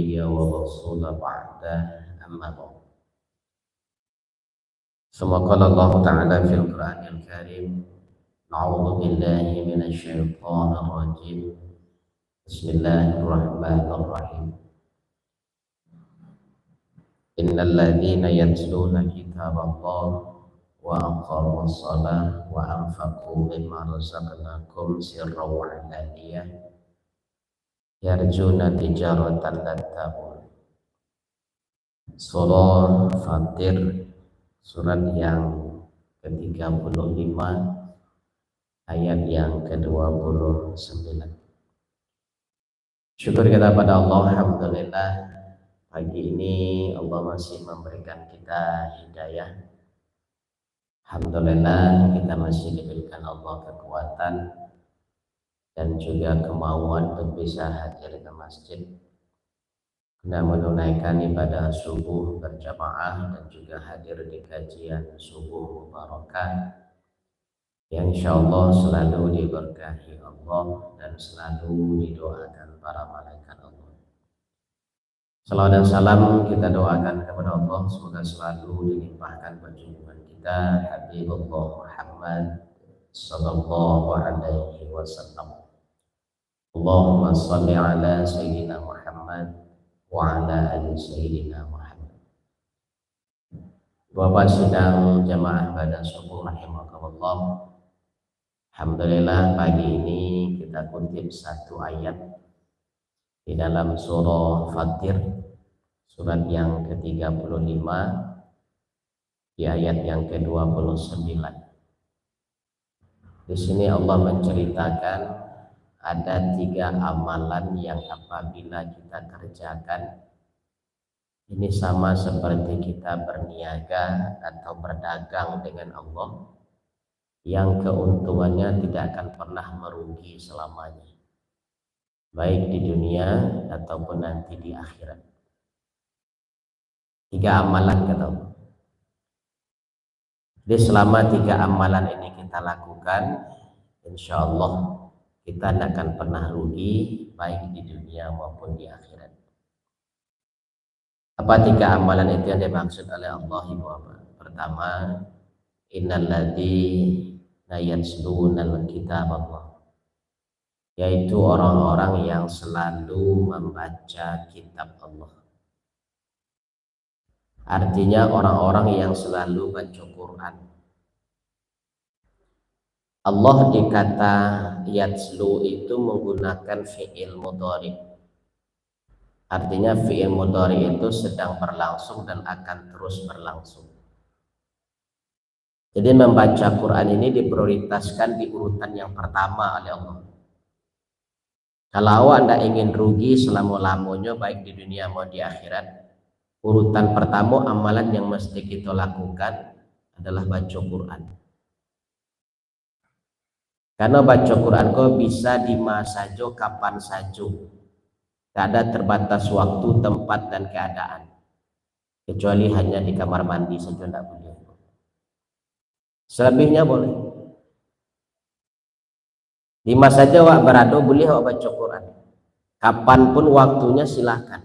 ورسول بعده أما بعد. ثم قال الله تعالى في القرآن الكريم: أعوذ بالله من الشيطان الرجيم. بسم الله الرحمن الرحيم. إن الذين يتلون كتاب الله وأقاموا الصلاة وأنفقوا مما رزقناهم سرا وعلانية yarjuna tijaratan lan tabur. Surah Fatir, surat yang ke-35, ayat yang ke-29. Syukur kita pada Allah, alhamdulillah pagi ini Allah masih memberikan kita hidayah. Alhamdulillah kita masih diberikan Allah kekuatan dan juga kemauan untuk bisa hadir ke masjid guna menunaikan ibadah subuh berjamaah dan juga hadir di kajian subuh mubarakah yang insyaallah selalu diberkahi Allah dan selalu didoakan para malaikat Allah. Salawat dan salam kita doakan kepada Allah semoga selalu dilimpahkan perjumpaan kita Habibullah Muhammad sallallahu alaihi wasallam. Allahumma salli ala Sayyidina Muhammad wa ala ali Sayyidina Muhammad. Bapak sidang jamaah pada subuh rahimakumullah. Alhamdulillah pagi ini kita kutip satu ayat di dalam surah Fatir, surat yang ke-35 di ayat yang ke-29. Di sini Allah menceritakan ada 3 amalan yang apabila kita kerjakan ini sama seperti kita berniaga atau berdagang dengan Allah yang keuntungannya tidak akan pernah merugi selamanya, baik di dunia ataupun nanti di akhirat. 3 amalan kata Allah. Jadi selama 3 amalan ini kita lakukan, insya Allah kita tidak akan pernah rugi baik di dunia maupun di akhirat. Apa 3 amalan itu yang dimaksud oleh Allah? Pertama, innal ladzina yatluna kitab Allah, yaitu orang-orang yang selalu membaca kitab Allah. Artinya orang-orang yang selalu baca Quran. Allah dikata yatslu itu menggunakan fi'il mudhari. Artinya fi'il mudhari itu sedang berlangsung dan akan terus berlangsung. Jadi membaca Quran ini diprioritaskan di urutan yang pertama oleh Allah. Kalau Anda ingin rugi selama-lamanya baik di dunia maupun di akhirat, urutan pertama amalan yang mesti kita lakukan adalah baca Quran. Karena baca Quran kok bisa di masa saja, kapan saja. Tidak ada terbatas waktu, tempat, dan keadaan. Kecuali hanya di kamar mandi saja tidak boleh. Selebihnya boleh. Di masa saja wak berada boleh wak baca Quran. Kapanpun waktunya silahkan.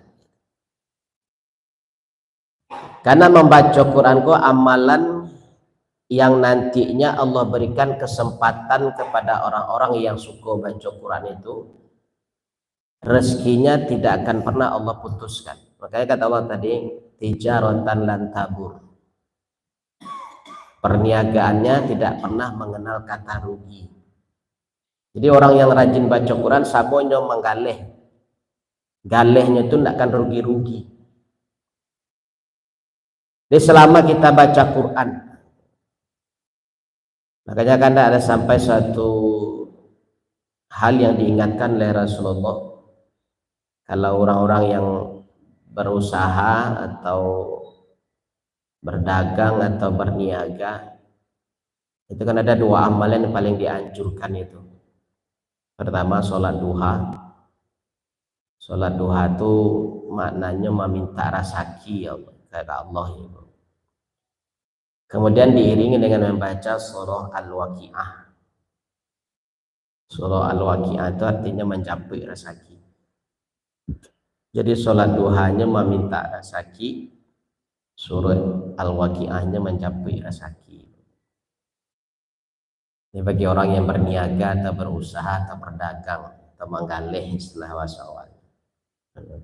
Karena membaca Quran kok amalan yang nantinya Allah berikan kesempatan kepada orang-orang yang suka baca Quran itu, rezekinya tidak akan pernah Allah putuskan. Makanya kata Allah tadi, tijaratan lan tabur. Perniagaannya tidak pernah mengenal kata rugi. Jadi orang yang rajin baca Quran sabonyo menggaleh. Galehnya itu tidak akan rugi-rugi. Jadi selama kita baca Quran, makanya kan ada sampai suatu hal yang diingatkan oleh Rasulullah, kalau orang-orang yang berusaha atau berdagang atau berniaga, itu kan ada 2 amalan yang paling dianjurkan itu. Pertama, sholat duha. Sholat duha itu maknanya meminta rezeki ya Allah itu. Kemudian diiringi dengan membaca surah Al-Waqi'ah. Surah Al-Waqi'ah itu artinya mencapai rezeki. Jadi sholat duhanya meminta rezeki, surat Al-Waqiahnya mencapai rezeki. Ini bagi orang yang berniaga atau berusaha atau berdagang atau menggalih istilah wasawan.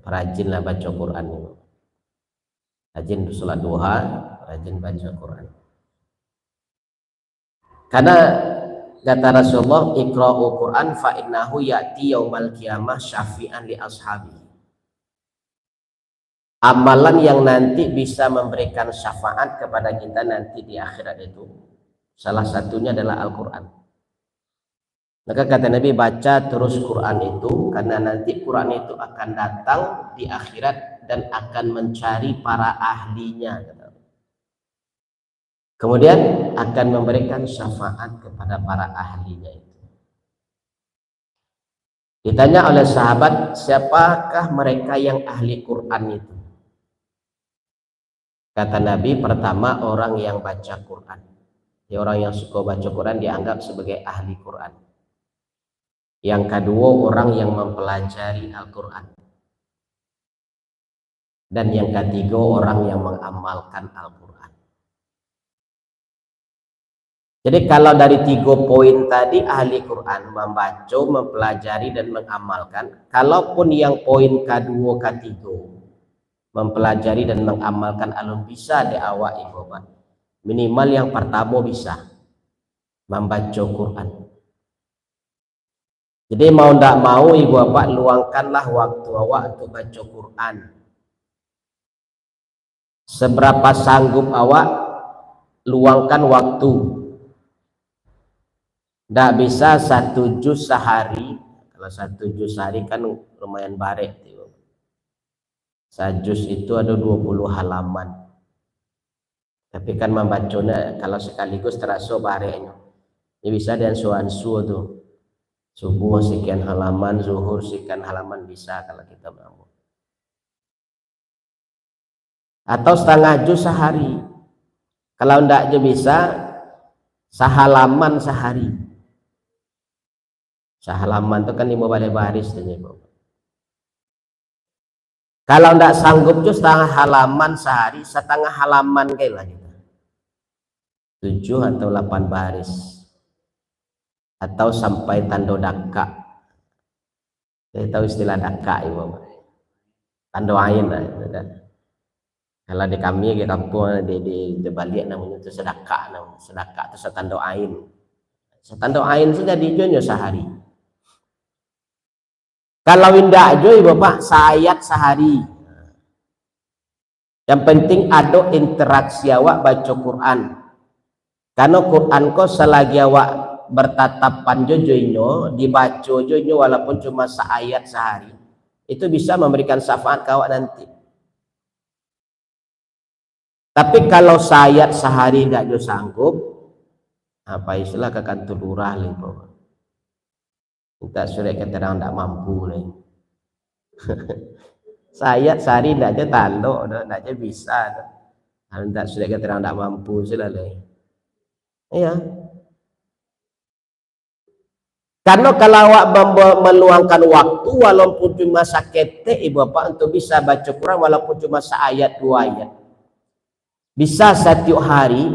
Rajinlah baca Quran ini. Rajin sholat duha, rajin baca Quran. Karena kata Rasulullah, iqra'u Quran fa innahu ya'ti yaumal qiyamah syafi'an li ashabi. Amalan yang nanti bisa memberikan syafaat kepada kita nanti di akhirat itu salah satunya adalah Al-Quran. Maka kata Nabi, baca terus Quran itu karena nanti Quran itu akan datang di akhirat dan akan mencari para ahlinya. Kemudian akan memberikan syafaat kepada para ahlinya itu. Ditanya oleh sahabat, siapakah mereka yang ahli Quran itu? Kata Nabi, pertama orang yang baca Quran. Ya, orang yang suka baca Quran dianggap sebagai ahli Quran. Yang kedua orang yang mempelajari Al-Quran. Dan yang ketiga orang yang mengamalkan Al-Quran. Jadi kalau dari 3 poin tadi ahli Quran, membaca, mempelajari dan mengamalkan. Kalaupun yang poin kedua, ketiga, mempelajari dan mengamalkan alun bisa di awal ibu bapak. Minimal yang pertama bisa membaca Quran. Jadi mau tidak mau ibu bapak luangkanlah waktu awak untuk baca Quran. Seberapa sanggup awak luangkan waktu. Tidak bisa 1 juz sehari. Kalau 1 juz sehari kan lumayan barek. 1 juz itu ada 20 halaman. Tapi kan membacanya kalau sekaligus terasa bareknya. Ini bisa dan suansu tuh. Subuh sekian halaman, zuhur sekian halaman bisa kalau kita mau. Atau setengah juz sehari. Kalau tidak aja bisa sehalaman sehari. Sehalaman itu kan 5 baris tuh. Kalau tidak sanggup tuh setengah halaman sehari, setengah halaman kayak lah gitu. 7 atau 8 baris. Atau sampai tanda dakak. Saya tahu istilah dakak ibu. Tanda ain lah. Kalau di kami di kampung di balik namanya itu sedakak, namanya sedakak itu setanda ain. Setanda ain sudah dijualnya sehari. Kalau indah aja ibu bapak sayat sehari. Yang penting ada interaksi awak baca Quran. Karena Quran kok selagi awak bertatapan jojoinyo, dibaca jojoinyo walaupun cuma seayat sehari, itu bisa memberikan syafaat ke awak nanti. Tapi kalau sayat sehari tidak jo sanggup, apa istilah ke kantor lurah lipo. Kita sudah keterang tidak mampu nih. Sayat sehari tidak aja tanduk, tidak aja bisa. Kalau tidak sudah keterang tidak mampu selalu. Iya. Karena kalau awak meluangkan waktu walaupun cuma sakete ibu bapak untuk bisa baca Quran walaupun cuma seayat 2 ayat. Bisa setiap hari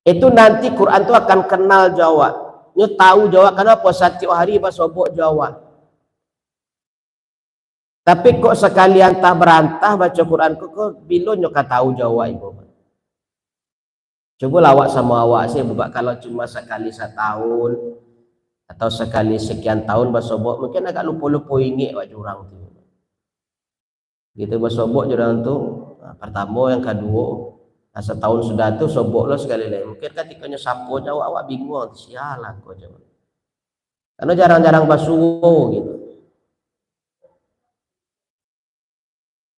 itu nanti Quran itu akan kenal Jawa. Nyo tahu Jawa kenapa setiap hari basobok Jawa. Tapi kok sekalian tak berantah baca Quran kok bilo nyo tahu Jawa ibu. Coba lawak sama awak sih bapak kalau cuma sekali setahun atau sekali sekian tahun basobok mungkin agak lupa-lupa ingat wak jurang tu. Gitu basobok jurang tu pertama yang kedua setahun sudah tu sobok lo sekali lagi mungkin ketikanya sapo Jawa awak bingung sialah kok Jawa karena jarang-jarang basuh gitu.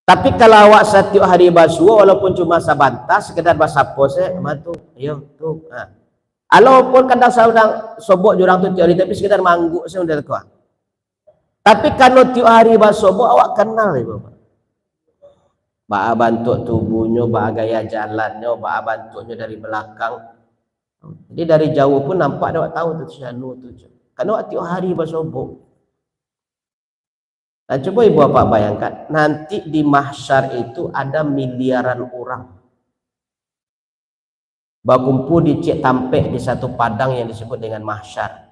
Tapi kalau awak setiap hari basuh walaupun cuma sabantah sekedar basapo saya matu ayo tuh walaupun kadang saudang sobok jurang tu tiap hari tapi sekedar mangguk saya udah kuat. Tapi kalau tiap hari basobok awak kenal ibu. Ba'a bantuk tubuhnya, ba'a gaya jalannya, ba'a bantuknya dari belakang. Jadi dari jauh pun nampak awak tahu tu Syanu tu. Karena awak tiap hari basobok. Nah, coba ibu bapak bayangkan, nanti di mahsyar itu ada miliaran orang berkumpul di Cik Tampek di satu padang yang disebut dengan mahsyar.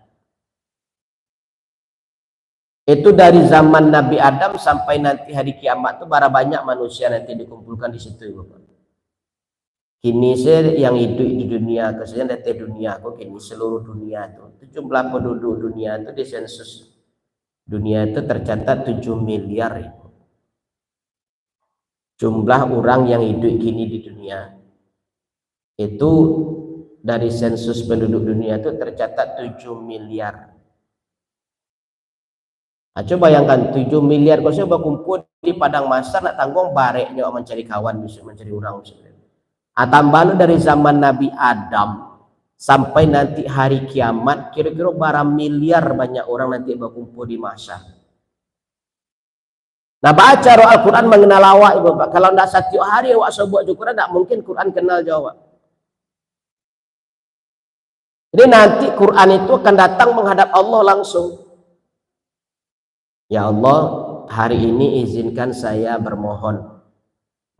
Itu dari zaman Nabi Adam sampai nanti hari kiamat itu bara banyak manusia nanti dikumpulkan di situ ibu bapak. Kini yang hidup di dunia, khususnya dari dunia aku kini seluruh dunia itu jumlah penduduk dunia itu di sensus dunia itu tercatat 7 miliar ibu. Jumlah orang yang hidup kini di dunia itu dari sensus penduduk dunia itu tercatat 7 miliar. Nah, coba bayangkan 7 miliar kalau saya berkumpul di padang mahsyar nak tanggung bareknya mencari kawan bisa mencari orang bisa. Tambah dari zaman Nabi Adam sampai nanti hari kiamat kira-kira berapa miliar banyak orang nanti berkumpul di mahsyar. Nah, baca Al-Quran mengenal awak ibu bapak. Kalau tidak setiap hari awak sebut Quran tidak mungkin Quran kenal jawab. Jadi nanti Quran itu akan datang menghadap Allah langsung. Ya Allah, hari ini izinkan saya bermohon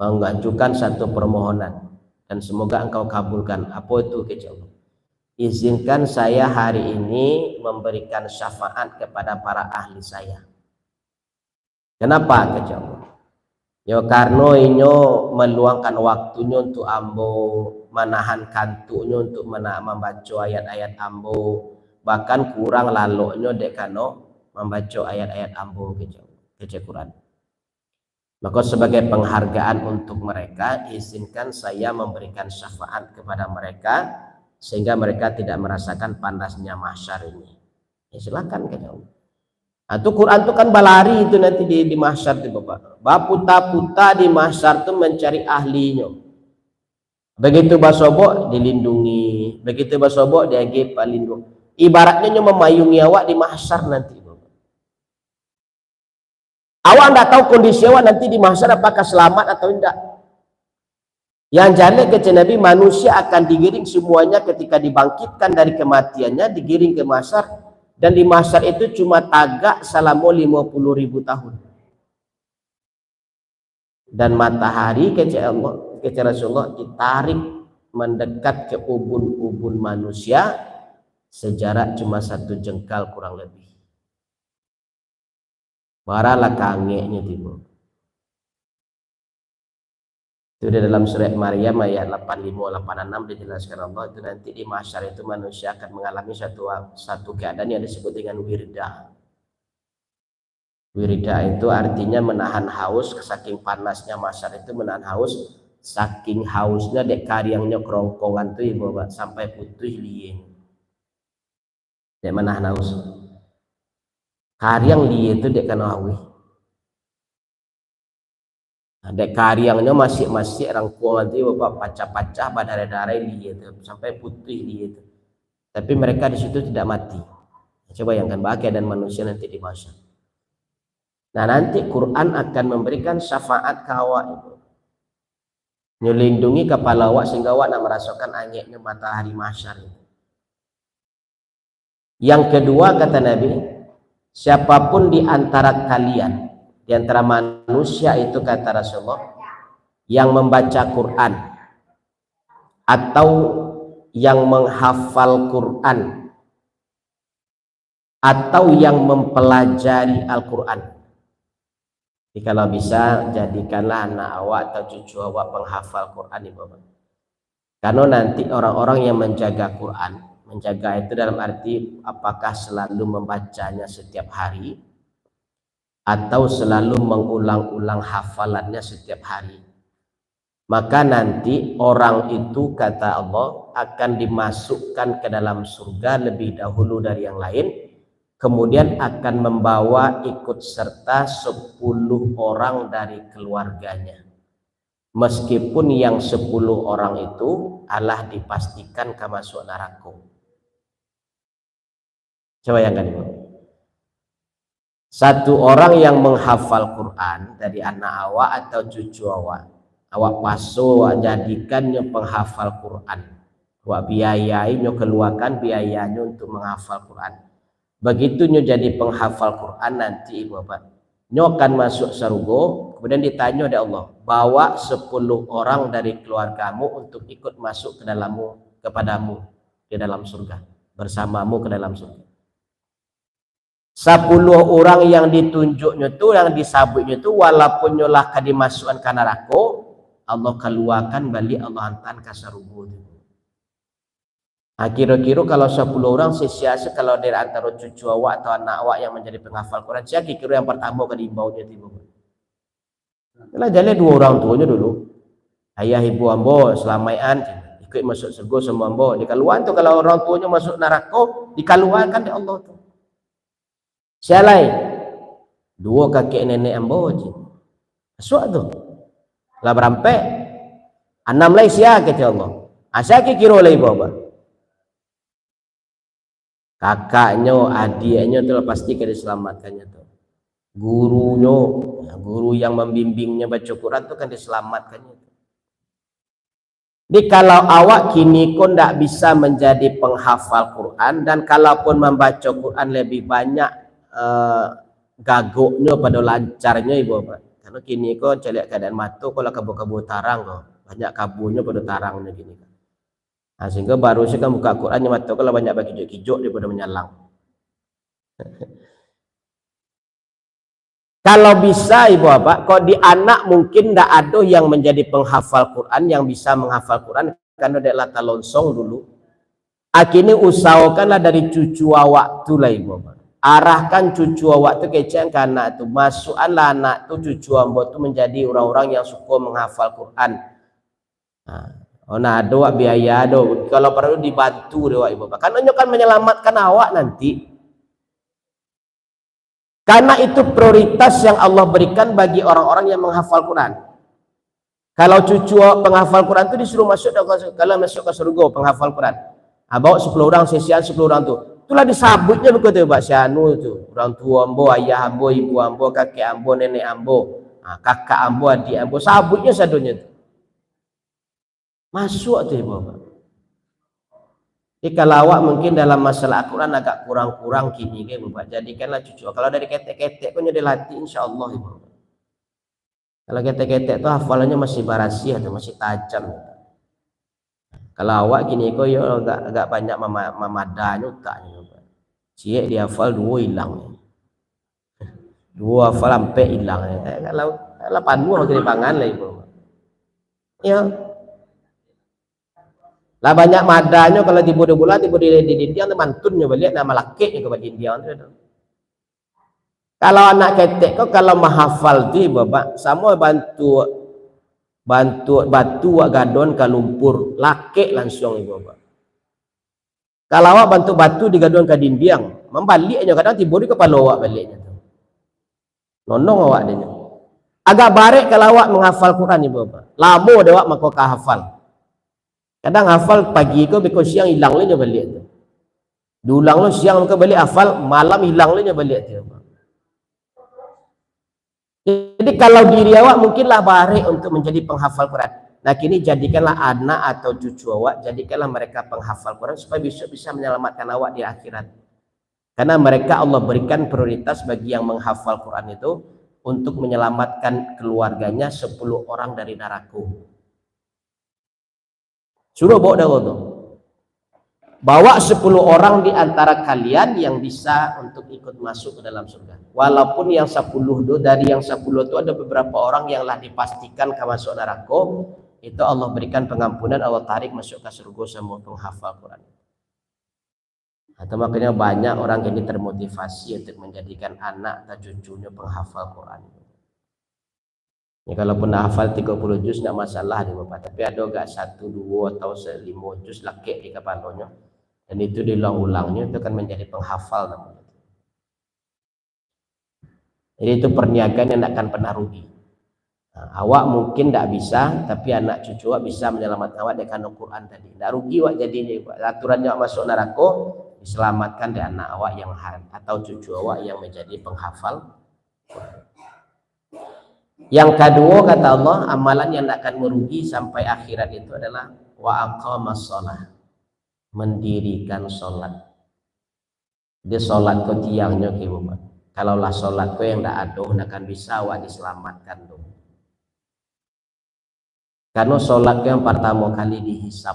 mengajukan satu permohonan. Dan semoga engkau kabulkan. Apa itu kejauhan? Izinkan saya hari ini memberikan syafaat kepada para ahli saya. Kenapa kejauhan? Ya karena inyo meluangkan waktunya untuk ambo menahan kantuknya untuk membaca ayat-ayat ambo, bahkan kurang laloknya dek kano membaca ayat-ayat ambo kejauhan Quran. Maka sebagai penghargaan untuk mereka, izinkan saya memberikan syafaat kepada mereka sehingga mereka tidak merasakan panasnya mahsyar ini. Ya silakan kejauhan. Itu Quran itu kan balari itu nanti di mahsyar itu bapak. Baputa-puta di mahsyar itu mencari ahlinya. Begitu basobok dilindungi, begitu basobok diagih palindung. Ibaratnya memayungi awak di mahsyar nanti. Awak tidak tahu kondisi awak nanti di mahsyar apakah selamat atau tidak. Yang jane kata Nabi, manusia akan digiring semuanya ketika dibangkitkan dari kematiannya, digiring ke mahsyar, dan di mahsyar itu cuma tagak selama 50.000 tahun. Dan matahari kata Rasulullah ditarik mendekat ke ubun-ubun manusia sejarak cuma 1 jengkal kurang lebih. Baralah kangeknya tiba. Itu di dalam surat Maryam ayat 85-86 dijelaskan Allah itu nanti di mahsyar itu manusia akan mengalami satu keadaan yang disebut dengan wirda. Wirda itu artinya menahan haus, saking panasnya mahsyar itu menahan haus, saking hausnya dek karyangnya kerongkongan tuh ibu bapak sampai putih liye. Dek menahan haus. Karyang liye itu dek kanawi. Dek karyangnya masih rangkuan itu bapak pacah-pacah badara-dara liye itu sampai putih liye itu. Tapi mereka di situ tidak mati. Coba bayangkan bahagia dan manusia nanti di mahsyar. Nah nanti Quran akan memberikan syafaat ke awak itu, melindungi kepala awak sehingga awak nak merasakan anginnya matahari mahsyar itu. Yang kedua kata Nabi, siapapun di antara kalian, di antara manusia itu kata Rasulullah, yang membaca Quran atau yang menghafal Quran atau yang mempelajari Al-Quran. Jadi kalau bisa jadikanlah anak awak atau cucu awak penghafal Quran ibu bapak. Karena nanti orang-orang yang menjaga Quran, menjaga itu dalam arti apakah selalu membacanya setiap hari atau selalu mengulang-ulang hafalannya setiap hari. Maka nanti orang itu kata Allah akan dimasukkan ke dalam surga lebih dahulu dari yang lain. Kemudian akan membawa ikut serta 10 orang dari keluarganya. Meskipun yang 10 orang itu Allah dipastikan ke masuk neraka. Coba yang kan ibu. Satu orang yang menghafal Quran dari anak awak atau cucu awak pasu jadikannya penghafal Quran. Awak biayainya keluarkan biayanya untuk menghafal Quran. Begitu jadi penghafal Quran nanti ibu bapak, nyokan masuk surga. Kemudian ditanya oleh Allah, bawa 10 orang dari keluargamu untuk ikut masuk kepadamu ke dalam surga, bersamamu ke dalam surga. 10 orang yang ditunjuknya tu, yang disabutnya tu, walaupun nyolah dimasukkan ke neraka, Allah keluarkan balik, Allah hantar ke surga. Kira-kira kalau 10 orang siapa kalau dari antara cucu awak atau anak awak yang menjadi penghafal Quran, siapa kira yang pertama ke dimbaunya tiba. Kalau jalan 2 orang tuanya dulu, ayah ibu ambo selamaian ikut masuk surga semua ambo. Dikaluan tu kalau orang tuanya masuk neraka, dikaluarkan oleh Allah tu. Sialai 2 kakek nenek ambo je masuk tu lah berampe 6 lagi sia kata Allah. Siapa kira lagi bawa kakaknya, adiknya tu pasti kena diselamatkannya tu. Gurunya, guru yang membimbingnya baca Quran tu kan diselamatkannya. Jadi kalau awak kini kau tidak bisa menjadi penghafal Quran, dan kalaupun membaca Quran lebih banyak gagoknya pada lancarnya ibu bapak. Karena kini kau celiak keadaan mata kalau kabur-kabur tarang kau banyak kaburnya pada tarangnya gini. Nah, sehingga baru sih kan buka Quran yang mata kalau banyak bagi kijok daripada menyalang. Kalau bisa ibu bapak, kau di anak mungkin tidak ada yang menjadi penghafal Quran, yang bisa menghafal Quran karena dia lata lonsong dulu. Akhirnya usahakanlah dari cucu awak tu lah ibu bapak. Arahkan cucu awak tu kecek ke anak tu, masukkanlah anak tu cucu ambo tu menjadi orang-orang yang suka menghafal Quran. Nah, ada biaya ada, kalau perlu dibantu dia ibu bapak. Karena kan menyelamatkan awak nanti. Karena itu prioritas yang Allah berikan bagi orang-orang yang menghafal Quran. Kalau cucu penghafal Quran tu disuruh masuk kalau masuk ke surga penghafal Quran. Bawa 10 orang, sesian 10 orang tu. Itulah disabutnya bukan tu Pak Syanu tu. Orang tua ambo, ayah ambo, ibu ambo, kakek ambo, nenek ambo, kakak ambo, adik ambo, sabutnya sadunya tu. Masuk tu ibu bapak. Jadi kalau awak mungkin dalam masalah Al-Quran agak kurang-kurang kini ke bapak, jadikanlah cucu. Kalau dari ketek-ketek pun jadi latih insyaallah ibu bapak. Kalau ketek-ketek tu hafalannya masih barasi atau masih tajam. Kalau awak gini kok ya agak banyak memadanya utaknya. Cik dia hafal 2 hilang. 2 hafal sampai hilang. Kalau 82 kali pangan lah ibu. Ya. Lah banyak madanya kalau tiba di bulan tiba di India mantunnya balik nama lakiknya kepada India tu. Kalau anak ketek kok kalau menghafal tu bapak sama bantu batu gadon ke lumpur laki langsung ibu bapak. Kalau awak bantu batu digadon ke dinding, membaliknya kadang tiba di kepala awak baliknya. Nonong awak dia. Agak barik kalau awak menghafal Quran ibu bapak. Lama dia awak maka kah hafal. Kadang hafal pagi ke beko siang hilang lenya balik tu. Diulang lo siang ke balik hafal, malam hilang lenya balik tu. Jadi kalau diri awak mungkinlah barik untuk menjadi penghafal Quran. Nah kini jadikanlah anak atau cucu awak, jadikanlah mereka penghafal Quran supaya bisa menyelamatkan awak di akhirat. Karena mereka Allah berikan prioritas bagi yang menghafal Quran itu untuk menyelamatkan keluarganya 10 orang dari neraka. Suruh bawa dah tu. Bawa 10 orang di antara kalian yang bisa untuk ikut masuk ke dalam surga. Walaupun yang 10 itu, dari yang 10 itu ada beberapa orang yang lah dipastikan ke masuk neraka, itu Allah berikan pengampunan, Allah tarik masuk ke surga semua penghafal Quran. Atau makanya banyak orang ini termotivasi untuk menjadikan anak atau cucunya penghafal Quran. Ya, kalaupun hafal 30 juz tidak masalah di bapak, tapi ada enggak 1, 2 atau 5 juz lakik di kepalanya, dan itu diulang-ulangnya itu akan menjadi penghafal namanya. Jadi itu perniagaan yang tidak akan pernah rugi. Nah, awak mungkin tidak bisa, tapi anak cucu awak bisa menyelamatkan awak dengan Al-Quran tadi. Tidak rugi awak jadinya. Aturannya awak masuk neraka diselamatkan dari anak awak yang atau cucu awak yang menjadi penghafal. Yang kedua kata Allah, amalan yang tidak akan merugi sampai akhirat itu adalah wa aqamas shalah, mendirikan sholat. Dia sholat ke tiangnya ke bapak. Kalaulah sholat ko yang ndak aduh akan bisa awak diselamatkan tuh. Karena sholat yang pertama kali dihisap.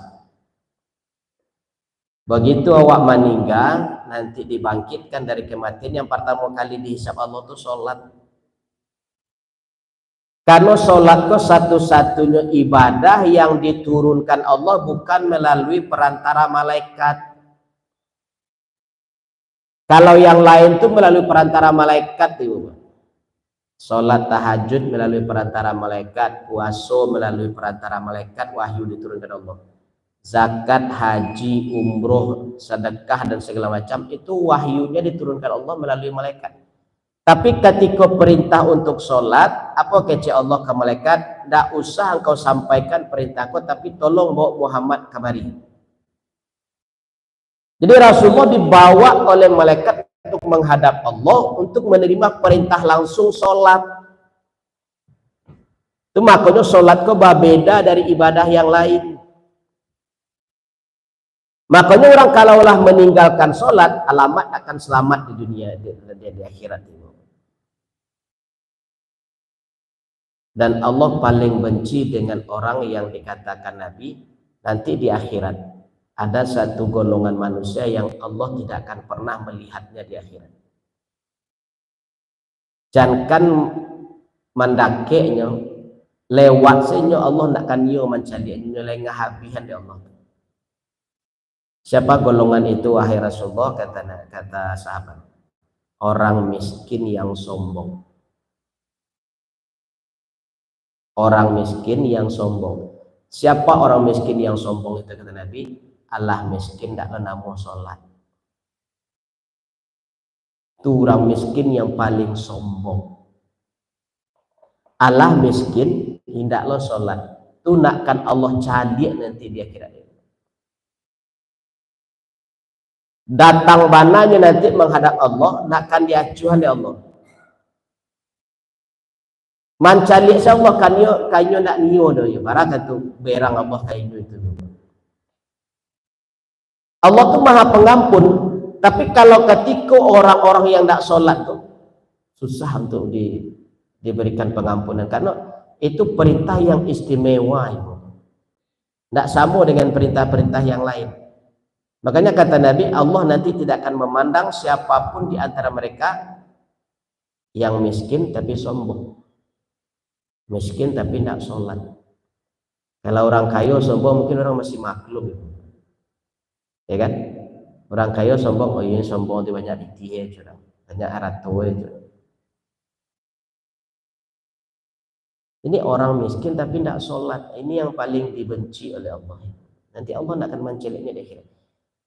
Begitu awak meninggal, nanti dibangkitkan dari kematian, yang pertama kali dihisap Allah tuh sholat. Karena sholat kok satu-satunya ibadah yang diturunkan Allah bukan melalui perantara malaikat. Kalau yang lain tuh melalui perantara malaikat, ibu. Sholat tahajud melalui perantara malaikat, puasa melalui perantara malaikat, wahyu diturunkan Allah. Zakat, haji, umroh, sedekah dan segala macam itu wahyunya diturunkan Allah melalui malaikat. Tapi ketika perintah untuk sholat, apa kece Allah ke malaikat? Tidak usah engkau sampaikan perintahku, tapi tolong bawa Muhammad kemari. Jadi Rasulullah dibawa oleh malaikat untuk menghadap Allah untuk menerima perintah langsung sholat. Itu makanya sholat kok berbeda dari ibadah yang lain. Makanya orang kalaulah meninggalkan sholat, alamat akan selamat di dunia di akhirat ini. Dan Allah paling benci dengan orang yang dikatakan Nabi nanti di akhirat ada satu golongan manusia yang Allah tidak akan pernah melihatnya di akhirat. Jangan mendakeknya lewat senyo Allah nak kan yo mencalinya lengah habihan ya Allah. Siapa golongan itu wahai Rasulullah? Kata sahabat, orang miskin yang sombong. Orang miskin yang sombong. Siapa orang miskin yang sombong itu kata Nabi? Allah miskin tidak kena mau sholat. Itu orang miskin yang paling sombong. Allah miskin tidak lo sholat. Itu nakkan Allah cadik nanti di akhirat. Datang bananya nanti menghadap Allah, nakkan diacuhan ya Allah. Mancalik Allah kanyo nak niyo do ya. Barang tu berang Allah kanyo itu. Allah tuh maha pengampun, tapi kalau ketika orang-orang yang tidak sholat tuh susah untuk diberikan pengampunan karena itu perintah yang istimewa itu. Tidak sama dengan perintah-perintah yang lain. Makanya kata Nabi, Allah nanti tidak akan memandang siapapun di antara mereka yang miskin tapi sombong. Miskin tapi tidak sholat. Kalau orang kaya sombong mungkin orang masih maklum. Ya kan? Orang kaya sombong, oh ini sombong itu banyak ditihe, banyak aratua itu. Ini orang miskin tapi tidak sholat. Ini yang paling dibenci oleh Allah. Nanti Allah tidak akan menceliknya di akhirat.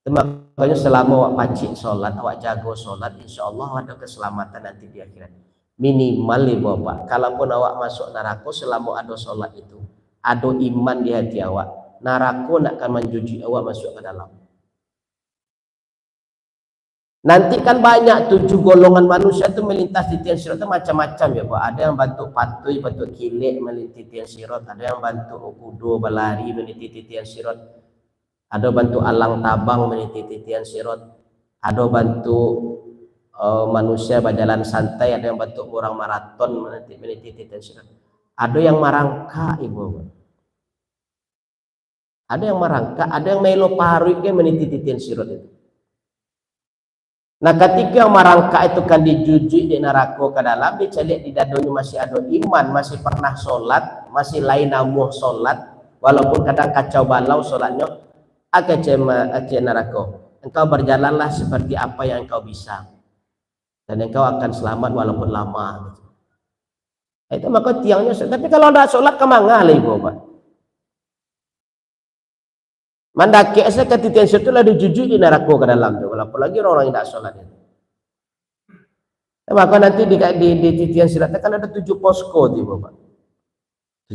Makanya selama awak pacik sholat, awak jago sholat, insya Allah ada keselamatan nanti di akhirat. Minimal nih bapak, kalaupun awak masuk neraka selama ada sholat itu, ada iman di hati awak, neraka nak akan menjuji awak masuk ke dalam. Nanti kan banyak 7 golongan manusia itu melintas di tiang sirat itu macam-macam ya Pak. Ada yang bantu patuy, bantu kilik melintas tiang sirat, ada yang bantu kudo berlari melintas tiang sirat. Ada bantu alang tabang meniti titian sirot, ada bantu manusia berjalan santai, ada yang bantu orang maraton meniti titian sirot, ada yang marangka ibu, ada yang marangka, ada yang melo paruik meniti titian sirot itu. Nah ketika yang marangka itu kan dijuji di neraka ke dalam, dicalik di dadonya masih ada iman, masih pernah sholat, masih lain namuh sholat, walaupun kadang kacau balau sholatnya. Akan neraka. Engkau berjalanlah seperti apa yang engkau bisa, dan engkau akan selamat walaupun lama. Itu maka tiangnya. Tapi kalau tidak sholat kemana lah ibu Pak? Mandaki saya ketika itu lah dijujuk di neraka ke dalam tu. Apalagi orang yang tidak sholat itu. Maka nanti di titian sirat kan ada 7 posko ibu Pak.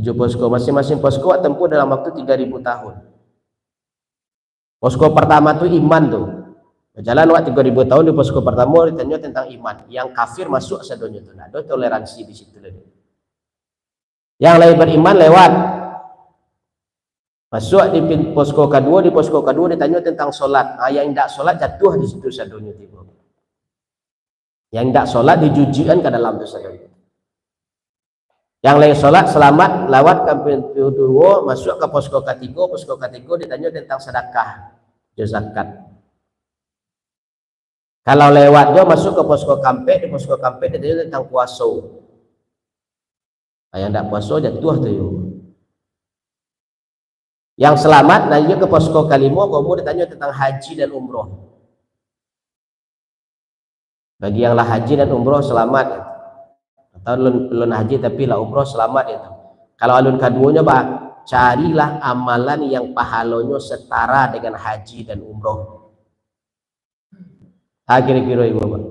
7 posko, masing-masing posko tempuh dalam waktu 3000 tahun. Posko pertama tuh iman tuh. Berjalan waktu 3000 tahun di posko pertama ditanya tentang iman. Yang kafir masuk sedonya tuh. Ada toleransi di situ lagi. Yang lain beriman lewat. Masuk di posko kedua, di posko kedua ditanya tentang sholat. Yang tidak sholat jatuh di situ sedonya tiba. Yang tidak sholat dijujikan ke dalam dosa itu. Yang lain sholat selamat lewat ke pintu 2 masuk ke posko ketiga ditanya tentang sedekah zakat. Kalau lewat dia masuk ke posko kampek, di posko kampek ditanya tentang puasa. Yang tidak puasa jatuh tuh. Yang selamat nanya ke posko kelima, kamu ditanya tentang haji dan umroh. Bagi yang lah haji dan umroh selamat, atau belum haji tapi lah umroh selamat itu. Kalau alun keduanya pak, carilah amalan yang pahalanya setara dengan haji dan umroh. Kira-kira ibu bapak,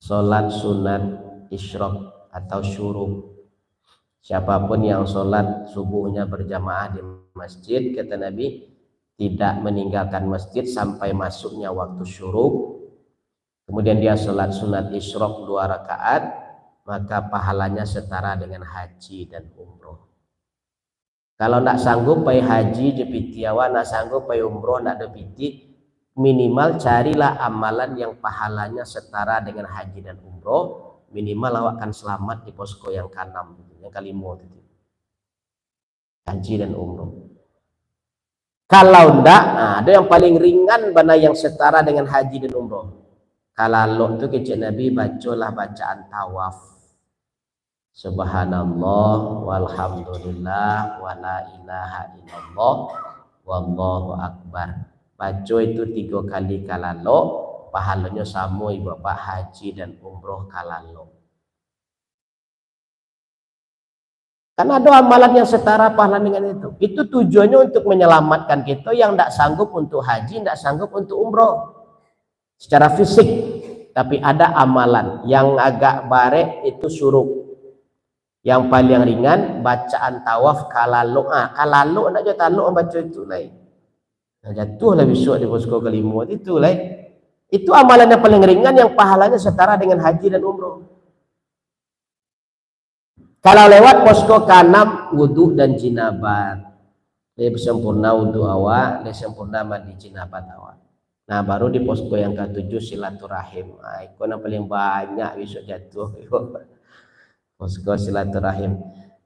sholat sunat isyraq atau syuruk. Siapapun yang sholat subuhnya berjamaah di masjid, kata Nabi, tidak meninggalkan masjid sampai masuknya waktu syuruk, kemudian dia sholat sunat isyraq 2 rakaat, maka pahalanya setara dengan haji dan umroh. Kalau nak sanggup pai haji jepiti awak, nak sanggup pai umroh nak depiti, minimal carilah amalan yang pahalanya setara dengan haji dan umroh. Minimal awak akan selamat di posko yang ke-6, yang ke-5 itu. Haji dan umroh. Kalau ndak, ada yang paling ringan mana yang setara dengan haji dan umroh. Kalau itu kecil Nabi bacalah bacaan tawaf. Subhanallah walhamdulillah wala ilaha illallah wallahu akbar. Baca itu 3 kali kalau pahalanya sama ibu bapak haji dan umroh kalalo. Karena ada amalan yang setara pahala dengan itu. Itu tujuannya untuk menyelamatkan kita yang tidak sanggup untuk haji, tidak sanggup untuk umroh secara fisik. Tapi ada amalan yang agak barek itu suruk. Yang paling ringan bacaan tawaf kalalo. Kalalo nak jatuh taluk baca itu lain. Nah, jatuhlah besok di posko ke-5 itu lain. Itu amalan yang paling ringan yang pahalanya setara dengan haji dan umroh. Kalau lewat posko ke-6 wudhu dan jinabat, dia sempurna wudhu awak, dia sempurna mandi jinabat awak. Nah baru di posko yang ke-7 silaturahim. Itu yang paling banyak besok jatuh. Posko silaturahim.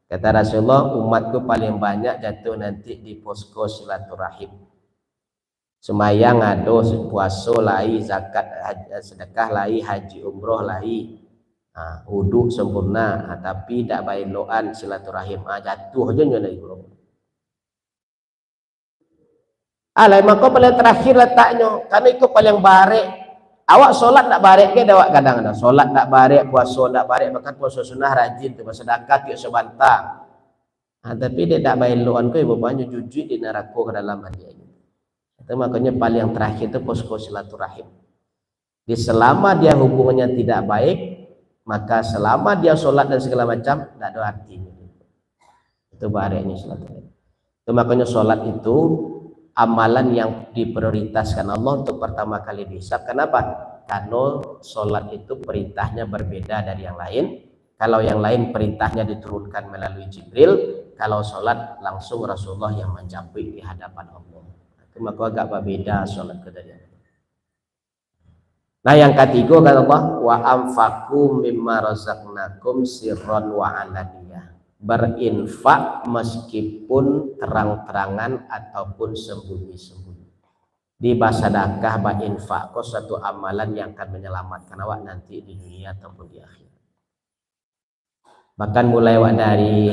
Kata Rasulullah, umatku paling banyak jatuh nanti di posko silaturahim. Semayang ado, puasa lai, zakat sedekah lai, haji umroh lai, wudhu sempurna, tapi tak baik loan silaturahim, jatuh aja nyonya ibu. Alai maka paling terakhir letaknya, karena itu paling barek. Awak solat tak barek ke awak kadang-kadang solat tak barek, puasa tak barek, bahkan puasa sunnah rajin tu bersedekah tiap sebentar. Tapi dia tak baik loan ke ibu banyak jujur di neraka ke dalam hadiahnya. Itu makanya paling terakhir itu posko silaturahim. Di selama dia hubungannya tidak baik, maka selama dia sholat dan segala macam tidak ada artinya. Itu bareknya silaturahim. Itu makanya sholat itu amalan yang diprioritaskan Allah untuk pertama kali dihisab. Kenapa? Karena sholat itu perintahnya berbeda dari yang lain. Kalau yang lain perintahnya diturunkan melalui Jibril, kalau sholat langsung Rasulullah yang mencapai di hadapan Allah. Maka agak berbeda sholat kedua. Nah yang ketiga kata Allah, wa anfaqu mimma razaqnakum sirran wa alaniyah. Berinfak meskipun terang-terangan ataupun sembunyi-sembunyi. Di sedekah berinfak kok satu amalan yang akan menyelamatkan awak nanti di dunia ataupun di akhirat. Bahkan mulai dari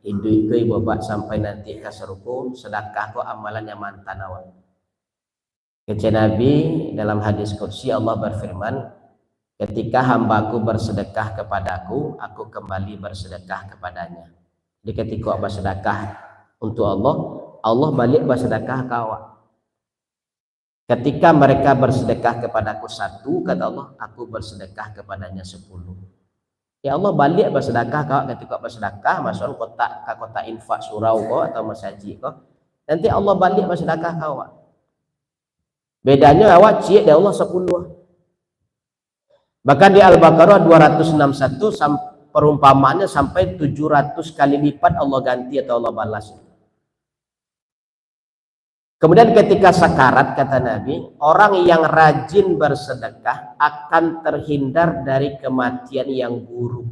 hidup ke ibu bapak sampai nanti ke serukum, sedekah kok amalan yang mantan awak. Kata Nabi dalam hadis qudsi Allah berfirman, ketika hambaku bersedekah kepadaku, aku kembali bersedekah kepadanya. Jadi ketika bersedekah untuk Allah, Allah balik bersedekah ke awak. Ketika mereka bersedekah kepadaku 1, kata Allah, aku bersedekah kepadanya 10. Ya Allah balik bersedekah kau ketika bersedekah masuk kotak infak surau kau atau masjid kau, nanti Allah balik bersedekah kau. Bedanya awak cik dari Allah 10. Bahkan di Al-Baqarah 261 perumpamaannya sampai 700 kali lipat Allah ganti atau Allah balas. Kemudian ketika sakarat, kata Nabi, orang yang rajin bersedekah akan terhindar dari kematian yang buruk.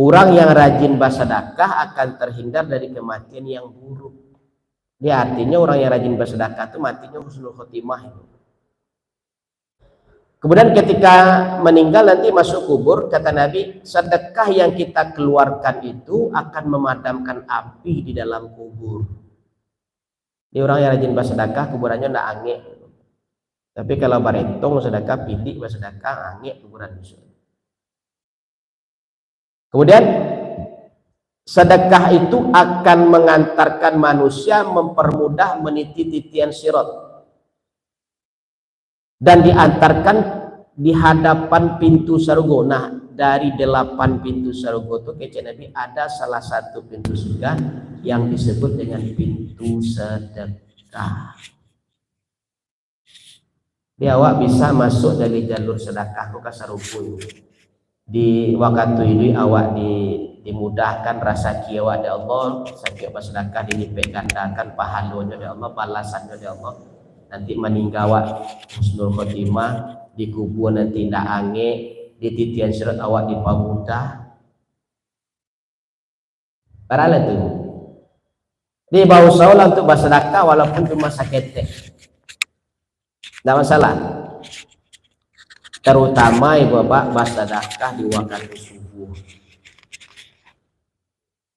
Orang yang rajin bersedekah akan terhindar dari kematian yang buruk. Dia artinya orang yang rajin bersedekah itu matinya husnul khotimah. Kemudian ketika meninggal nanti masuk kubur, kata Nabi, sedekah yang kita keluarkan itu akan memadamkan api di dalam kubur. Di orang yang rajin bersedekah kuburannya ndak angin. Tapi kalau baretong sedekah pidik bersedekah angin kuburan itu. Kemudian sedekah itu akan mengantarkan manusia mempermudah meniti titian sirat dan diantarkan di hadapan pintu surga. Nah, dari 8 pintu surga itu kece Nabi ada salah satu pintu surga yang disebut dengan pintu sedekah. Dia awak bisa masuk dari jalur sedekah ke sarupu. Di waktu itu awak dimudahkan rasa kiawa dari Allah, sakit bersedekah dilipat gandakan pahalanya dari Allah, balasannya dari Allah. Nanti meninggal awak husnul khotimah, dikubur nanti ndak ange, di titian sirat awak dipamudah. Karena itu di bawah saulah untuk bersedekah walaupun cuma sakete, tidak masalah. Terutama ibu bapak bersedekah di waktu subuh.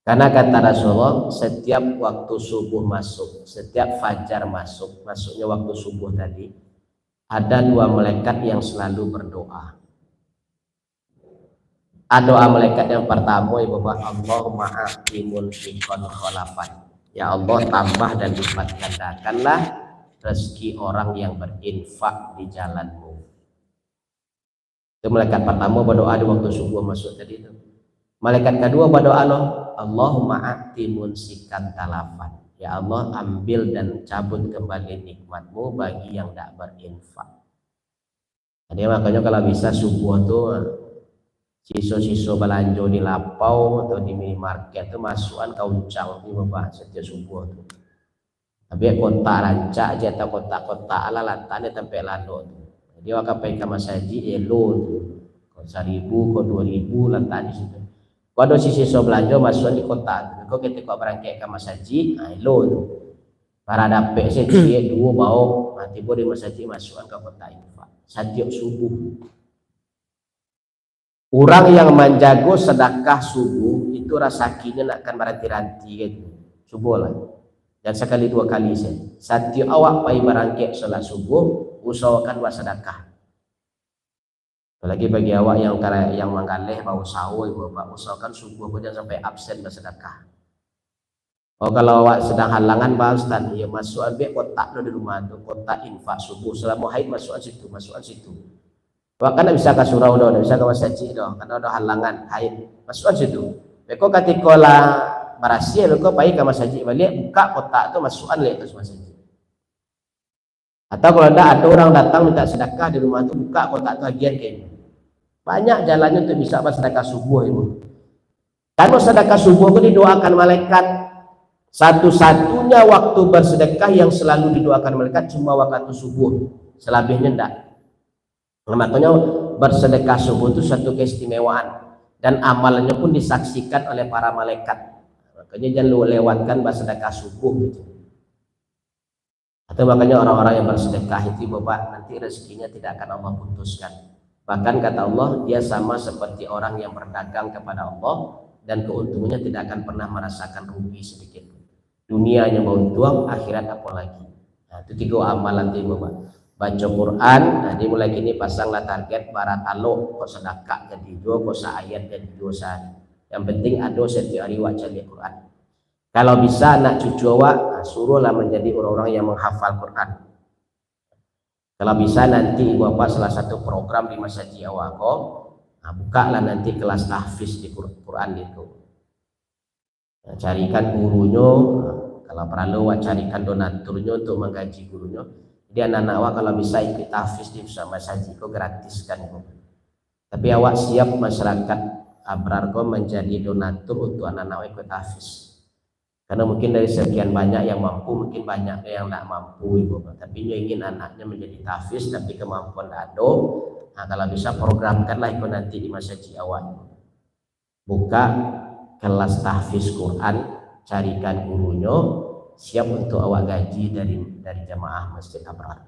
Karena kata Rasulullah, setiap waktu subuh masuk, setiap fajar masuk, masuknya waktu subuh tadi, ada 2 malaikat yang selalu berdoa. Doa malaikat yang pertama ibu bapak, Allahumma a'timun fikon kholafan. Ya Allah, tambah dan lipat gandakanlah rezeki orang yang berinfak di jalanmu. Itu malaikat pertama berdoa di waktu subuh masuk tadi itu. Malaikat kedua berdoa loh, Allahumma a'timun sikan talafan. Ya Allah, ambil dan cabut kembali nikmatmu bagi yang tidak berinfak. Jadi makanya kalau bisa subuh tuh siso-siso belanja di lapau atau di minimarket itu masukan kauncang di bapak setiap subuh tuh. Tapi kota rancak aja atau kota-kota ala lantannya sampai lado tuh. Jadi waktu pergi masaji elo tuh. Kau 1.000, kau 2.000 lantan di situ. Waduh sisi so belanja masuk di kota. Kau ketika berangkat ke masaji, elo tuh. Para dapet sih dia 2 bau, nanti boleh masaji masukkan ke kota infak. Setiap subuh. Orang yang menjago sedekah subuh itu rasakinya akan beranti-ranti gitu. Subuh lah. Dan sekali 2 kali saya. Setiap awak pai berangkat sholat subuh, usahakan buat sedekah. Apalagi bagi awak yang manggaleh bau sawo ibu bapak, usahakan subuh jangan sampai absen bersedekah. Oh kalau awak sedang halangan bahas tadi ya masuk ambil kotak di rumah tu, kotak infak subuh selama haid masukkan situ. Awak kan bisa ke surau dah, bisa ke masjid dah, karena ada halangan haid masukkan situ. Beko ketika lah berasia lo kau pergi ke masjid balik buka kotak tu masukkan leh tu masjid. Atau kalau ada orang datang minta sedekah di rumah tu buka kotak tu bagian kayak banyak jalannya untuk bisa bersedekah subuh ibu. Kalau sedekah subuh itu didoakan malaikat. Satu-satunya waktu bersedekah yang selalu didoakan malaikat cuma waktu subuh. Selebihnya enggak. Makanya bersedekah subuh itu satu keistimewaan dan amalannya pun disaksikan oleh para malaikat. Makanya jangan lewatkan bersedekah subuh gitu. Atau makanya orang-orang yang bersedekah itu bapak nanti rezekinya tidak akan Allah putuskan. Bahkan kata Allah, dia sama seperti orang yang berdagang kepada Allah dan keuntungannya tidak akan pernah merasakan rugi sedikit. Dunianya mau untung, akhirat apalagi. Nah, itu 3 amalan itu bapak. Baca Quran, nah dimulai gini pasanglah target barat alo, kok sedekah jadi 2, kok ayat jadi 2 sehari. Yang penting ada setiap hari baca Quran. Kalau bisa anak cucu awak, suruhlah menjadi orang-orang yang menghafal Quran. Kalau bisa nanti ibu bapak salah satu program di masjid awak kok, nah, bukalah nanti kelas tahfiz di Quran itu. Nah, carikan gurunya, kalau perlu carikan donaturnya untuk menggaji gurunya. Jadi anak-anak awak kalau bisa ikut tahfiz di masjid kok gratis kan ibu. Tapi awak siap masyarakat abrar kok menjadi donatur untuk anak-anak awak ikut tahfiz. Karena mungkin dari sekian banyak yang mampu, mungkin banyak yang tidak mampu ibu bapak. Tapi dia ingin anaknya menjadi tahfiz tapi kemampuan tidak ada. Nah, kalau bisa programkanlah itu nanti di masjid awal. Buka kelas tahfiz Quran, carikan gurunya, siap untuk awak gaji dari jamaah Masjid Abrar.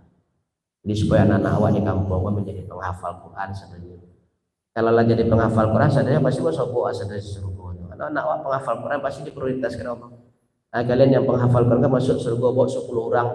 Jadi supaya anak-anak awak di kampung menjadi penghafal Quran sebenarnya. Kalau lah jadi penghafal Quran sebenarnya pasti masuk sebenarnya surga. Anak-anak awak penghafal Quran pasti diprioritaskan Allah. Nah, kalian yang penghafal Quran kan masuk surga bawa 10 orang.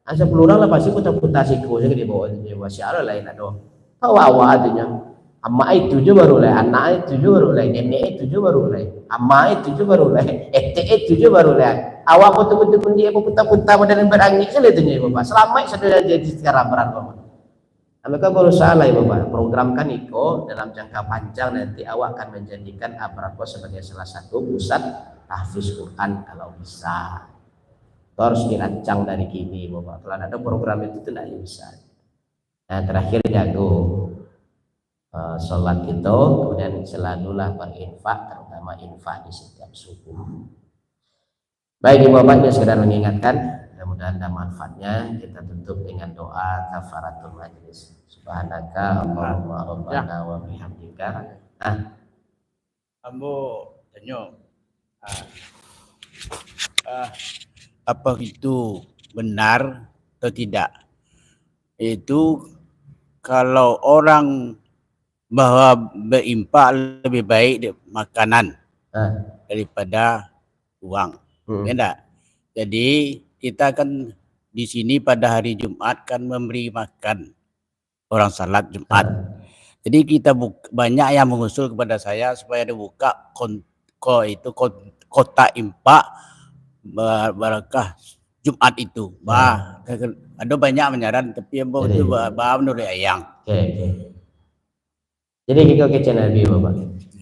Nah, 10 orang lah pasti putar-putar siku jadi di bawah siapa lain ada. Tahu awak artinya. Amma itu juga baru lah, anak itu juga baru lah, nenek itu juga baru lah, amma itu juga baru lah, itu juga baru lah. Awak betul-betul pun dia putar-putar badan berangin saja itu nih bapak. Selama sudah jadi sekarang berat bapak. Mereka berusaha lah ya bapak. Programkan Iko dalam jangka panjang nanti awak akan menjadikan Abrako sebagai salah satu pusat tahfiz Quran kalau bisa. Itu harus dirancang dari kini bapak. Kalau ada program itu tidak bisa. Nah terakhir jago. Sholat itu kemudian selalulah berinfak, terutama infak di setiap subuh. Baik ibu bapak, ini sekedar mengingatkan, mudah-mudahan ada manfaatnya. Kita tutup dengan doa kafaratul majlis. Subhanaka Allahumma rabbana wa bihamdika. Ambo tanya, apa itu benar atau tidak? Itu kalau orang bahwa berimpak lebih baik makanan daripada uang, ya enggak? Jadi kita kan di sini pada hari Jumat kan memberi makan orang salat Jumat. Jadi kita banyak yang mengusul kepada saya supaya dibuka kota impak barakah Jumat itu. Ada banyak menyaran tapi yang itu menurut ayang. Jadi kita kecil Nabi bapak.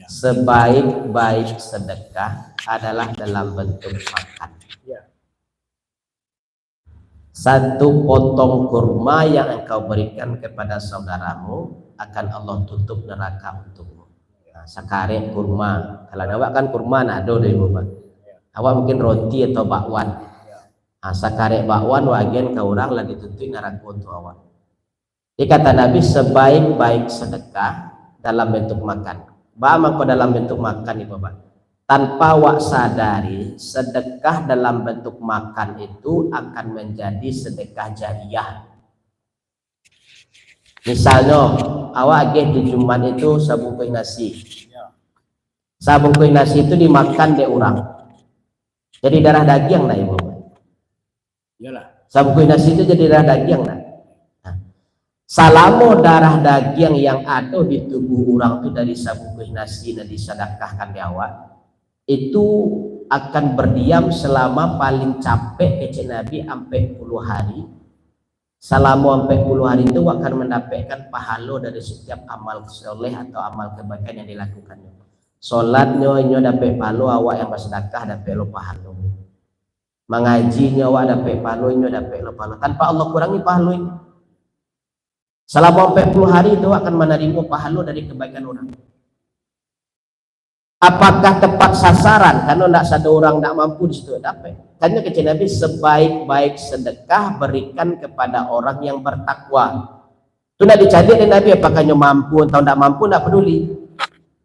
Sebaik-baik sedekah adalah dalam bentuk makan. Satu potong kurma yang engkau berikan kepada saudaramu akan Allah tutup neraka untukmu. Nah, sakarek kurma. Kalau awak kan kurma nak ada dari bapak. Awak mungkin roti atau bakwan. Nah, sakarek bakwan wagen ke orang lah ditutup neraka untuk awak. Jadi kata Nabi sebaik-baik sedekah dalam bentuk makan. Maka dalam bentuk makan nih bapak. Tanpa wak sadari sedekah dalam bentuk makan itu akan menjadi sedekah jariyah. Misalnya awak agih di Jumat itu sabungkui nasi. Sabungkui nasi itu dimakan di orang. Jadi darah daging lah ibu. Sabungkui nasi itu jadi darah daging lah. Selama darah daging yang ada di tubuh orang itu dari sabungkui nasi dan disedekahkan di awak, itu akan berdiam selama paling capek kecil Nabi sampai 10 hari. Selama sampai 10 hari itu akan mendapatkan pahala dari setiap amal soleh atau amal kebaikan yang dilakukannya. Solatnya nyo dapat pahala, awak yang bersedekah dapat pahala. Mengajinya awak dapat pahala, nyo dapat pahala. Tanpa Allah kurangi pahala ini. Selama 40 hari itu akan menerima pahala dari kebaikan orang. Apakah tepat sasaran? Karena tidak ada orang tidak mampu di situ dapat. Karena kecil Nabi sebaik-baik sedekah berikan kepada orang yang bertakwa. Itu tidak dicari oleh Nabi apakah mampu atau tidak mampu, tidak peduli.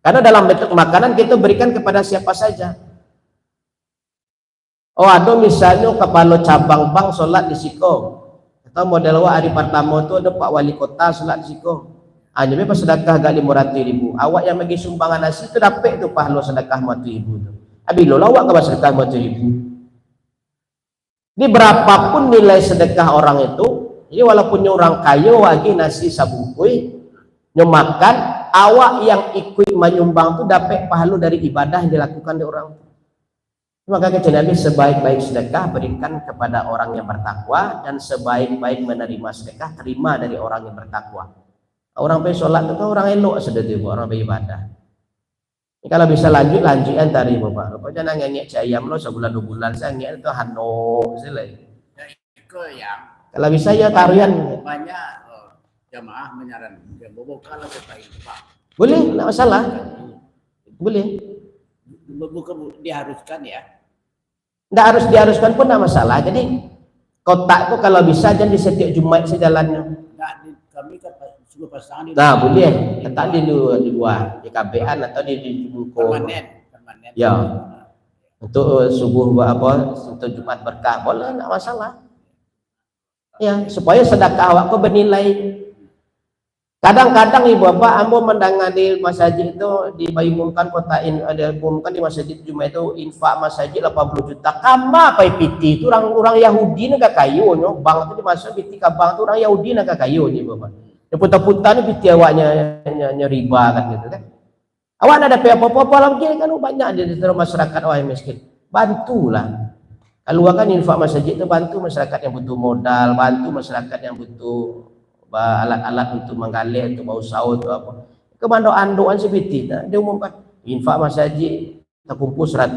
Karena dalam bentuk makanan kita berikan kepada siapa saja. Oh ada misalnya kepala cabang bank sholat di Siko. Atau model hari pertama itu ada Pak Wali Kota sholat di Siko. Hanya pas sedekah agak 500.000. Awak yang bagi sumbangan nasi itu dapat itu pahala sedekah 500.000 tu. Abi lo awak ke sedekah 500.000. Ini berapapun nilai sedekah orang itu, jadi walaupun orang kaya lagi nasi sabungkui, makan, awak yang ikut menyumbang itu dapat pahala dari ibadah yang dilakukan di orang. Maka kata Nabi sebaik-baik sedekah berikan kepada orang yang bertakwa dan sebaik-baik menerima sedekah terima dari orang yang bertakwa. Orang pergi sholat itu kan orang elok sedekah orang beribadah. Ini kalau bisa lanjutkan tadi bapak. Bapak jangan ngengek cayam lo sebulan 2 bulan saya ngengek itu hano selai. Kalau bisa ya tarian banyak jamaah menyarankan bobo kalau kita pak. Boleh, tidak masalah. Boleh. Bukan diharuskan ya. Nggak harus diharuskan pun nggak masalah. Jadi kotak tuh kalau bisa jangan di setiap Jumat sejalannya. Kami sudah pasang di Nah, boleh letak di luar di KBN atau di buku. permanen. Ya. Untuk subuh apa untuk Jumat berkah boleh, nggak masalah. Ya, supaya sedekah awakku bernilai. Kadang-kadang ibu bapak ambo mendengar di masjid itu diumumkan ada diumumkan di masjid Jumat itu infak masjid 80 juta. Kama apa piti itu orang Yahudi nggak kayu nyo bang itu dimasuk piti kabang itu orang Yahudi nggak kayu nih bapak. Putar-putar nih piti awaknya riba kan gitu kan. Awak ada apa-apa lagi kan banyak di masyarakat orang miskin. Bantulah. Keluarkan infak masjid itu bantu masyarakat yang butuh modal, bantu masyarakat yang butuh alat-alat untuk menggali, untuk bau saut atau apa. Kemando-andoan seperti itu diumumkan infak masjid terkumpul 180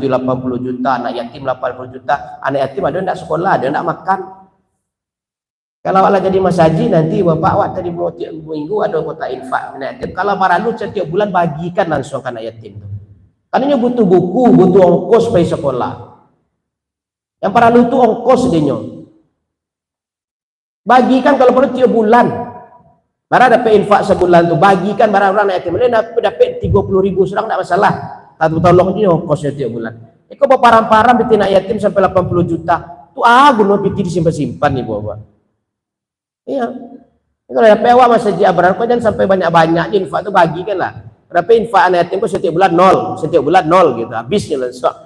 juta, anak yatim 80 juta, anak yatim ada tidak sekolah, ada tidak makan. Kalau Allah jadi masjid nanti bapak awak tadi minggu ada kota infak anak yatim. Kalau maralu setiap bulan bagikan langsung ke anak yatim itu. Karena butuh buku, butuh ongkos pergi sekolah. Yang paralu itu ongkos dia. Bagikan kalau perlu tiap bulan. Barang dapat infak sebulan tu bagikan barang orang yatim. Dia dapat 30.000 serang tak masalah. Satu tolong dia ongkosnya tiap bulan. Kau bawa param-param betina yatim sampai 80 juta. Tu guna piti disimpan-simpan nih bawa. Iya. Kalau dapat awak masjid abrar kau jangan sampai banyak-banyak infak tu bagikan lah. Dapat infak anak yatim kau setiap bulan nol gitu. Habisnya langsung.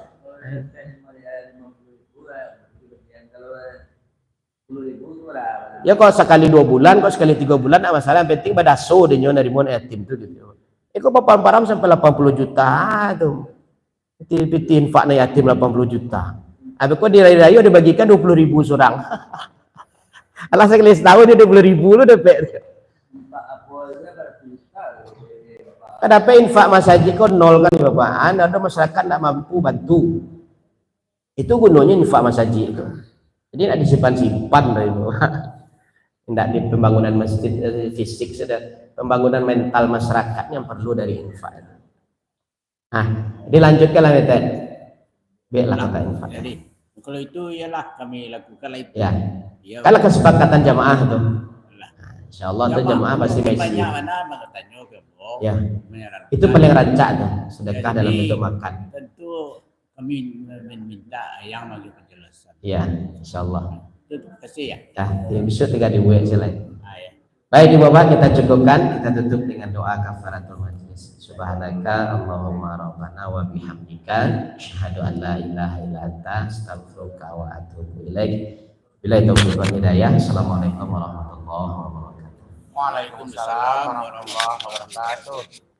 Ya kalau sekali 2 bulan, kalau sekali 3 bulan, nggak masalah. Yang penting badaso dia dari mon yatim tuh gitu. Kok param-param sampai 80 juta tuh. Piti infak na yatim 80 juta. Habis kok dirayu-rayu dibagikan 20.000 seorang. Alah sekali setahun dia 20.000 lu dapat. Kenapa infak masjid kok nol kan Bapak? Ada masyarakat tidak mampu bantu. Itu gunanya infak masjid itu. Jadi tidak disimpan-simpan dari bawah. Tidak di pembangunan masjid fisik sudah, pembangunan mental masyarakat yang perlu dari infak. Nah, dilanjutkanlah Meten. Biarlah kata infak. Jadi kalau itu ialah kami lakukanlah itu. Ya. Kalau kesepakatan jamaah itu. Insya Allah itu jamaah pasti banyak baik. mana tanya ke Ya. Itu paling rancak tuh, sedekah dalam bentuk makan. Tentu kami meminta yang bagi penjelasan. Ya, insya Allah. Terima kasih ya. Ya, bisa tinggal di WA selain. Ya. Baik Ibu Bapak, kita cukupkan, kita tutup dengan doa kafaratul majlis. Subhanaka Allahumma rabbana wa bihamdika asyhadu an la ilaha illa anta astaghfiruka wa atubu ilaik. Billahi taufiq wal hidayah. Assalamualaikum warahmatullahi wabarakatuh. Waalaikumsalam warahmatullahi wabarakatuh.